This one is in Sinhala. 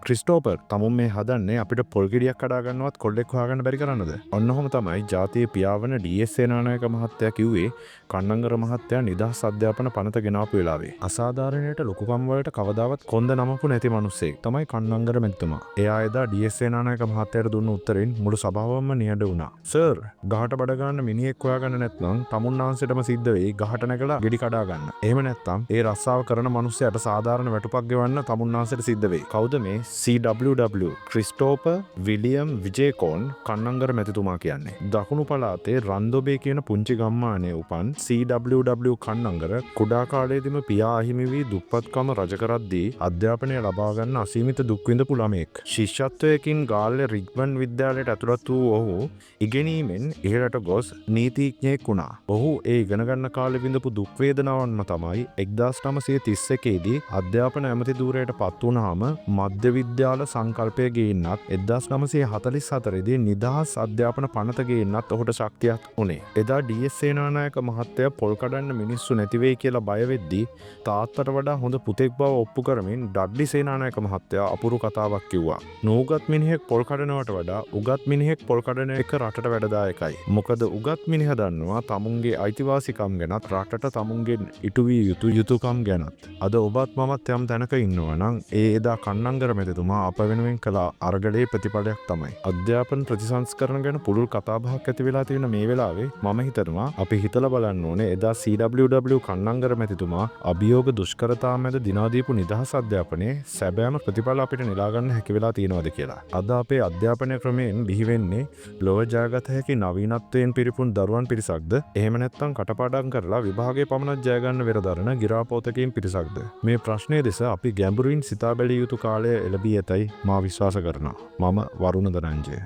ක්‍රිස්ටෝපර් තමුන් මේ හදන්නේ අපිට පොල්ගෙඩියක් කඩා ගන්නවත් කොල්ලෙක් හොයාගන්න බැරි කරන්නද? ඔන්න ඔහොම තමයි ජාතියේ පියාවන ඩී.එස්. සේනානායක මහත්තයා කිව්වේ කන්නංගර මහත්තයා නිදහස් අධ්‍යාපන පනත ගෙනාපු වෙලාවේ. අසාධාරණයට ලොකුකම් වලට කවදාවත් කොන්ද නමපු නැති මිනිස්සෙක් තමයි කන්නංගර මැතිතුමා. එයා එදා ඩී.එස්. සේනානායක මහත්තයාට දුන්න උත්තරෙන් මුළු සභාවම නිහඬ වුණා. සර්, ගහට බඩ ගන්න මිනිහෙක් හොයාගන්න නැත්නම් තමුන්නාන්සේටම සිද්ධ වෙයි ගහට නැගලා ගෙඩි කඩා ගන්න. එහෙම නැත්නම් ඒ රස්සාව කරන මිනිස්සයාට සාධාරණ වැටුපක් ගෙවන්න තමුන්නාන්සේට සිද්ධ වෙයි. කවුද මේ CWW Christopher William Wijekoon Kannangara මැතිතුමා කියන්නේ. දකුණු පළාතේ රන්දොබේ කියන පුංචි ගම්මානයේ උපන් CWW කන්නංගර කුඩා කාලයේදීම පියා අහිමි වී දුප්පත්කම රජ කරද්දී අධ්‍යාපනය ලබා ගන්න අසීමිත දුක් විඳපු ළමෙක්. ශිෂ්‍යත්වයකින් ගාල්ලේ රිග්මන් විද්‍යාලයට ඇතුළත් වූ ඔහු ඉගෙනීමෙන් ඉහළට ගොස් නීතිඥයෙක් වුණා. ඔහු ඒ ඉගෙන ගන්න කාලේ විඳපු දුක් වේදනාවන්ම තමයි 1931 දී අධ්‍යාපන ඇමති ධූරයට පත් වුණාම මධ්‍ය විද්‍යාල සංකල්පය ගේන්නත් 1944 දී නිදහස් අධ්‍යාපන පනත ගේන්නත් ඔහුට ශක්තියක් උනේ. එදා ඩී.එස්. සේනානායක මහත්තයා පොල් කඩන්න මිනිස්සු නැති වෙයි කියලා බය වෙද්දී තාත්තට වඩා හොඳ පුතෙක් බව ඔප්පු කරමින් ඩඩ්ලි සේනානායක මහත්තයා අපුරු කතාවක් කිව්වා. නූගත් මිනිහෙක් පොල් කඩනවට වඩා උගත් මිනිහෙක් පොල් කඩන එක රටට වැඩදායකයි. මොකද උගත් මිනිහා දන්නවා තමුන්ගේ අයිතිවාසිකම් ගැනත් රටට තමුන්ගෙන් ඉටු විය යුතු යුතුකම් ගැනත්. අද ඔබත් මමත් යම් තැනක ඉන්නවා නම් ඒ එදා කන්නංගර මැතිතුමා අප වෙනුවෙන් කළ අරගලයේ ප්‍රතිඵලයක් තමයි. අධ්‍යාපන ප්‍රතිසංස්කරණ ගැන පුළුල් කතාබහක් ඇති වෙලා තියෙන මේ වෙලාවේ මම හිතනවා අපි හිතලා බලන්න ඕනේ එදා CWW කන්නංගර මැතිතුමා අභියෝග දුෂ්කරතා මැද දිනා දීපු නිදහස් අධ්‍යාපනයේ සැබෑම ප්‍රතිඵල අපිට නෙලා ගන්න හැකි වෙලා තියෙනවද කියලා. අද අපේ අධ්‍යාපන ක්‍රමයෙන් බිහි වෙන්නේ ලොව ජයගත හැකි නවීනත්වයෙන් පිරිපුන් දරුවන් පිරිසක්ද? එහෙම නැත්නම් කටපාඩම් කරලා විභාගයේ පමණක් ජය ගන්න වෙරදරන ගිරාපෝතකීන් පිරිසක්ද? මේ ප්‍රශ්නයේ දෙස අපි ගැඹුරින් සිතා බැලිය යුතු කාලය එළඹී ඇතයි මා විශ්වාස කරනවා. මම වරුණ දනංජය.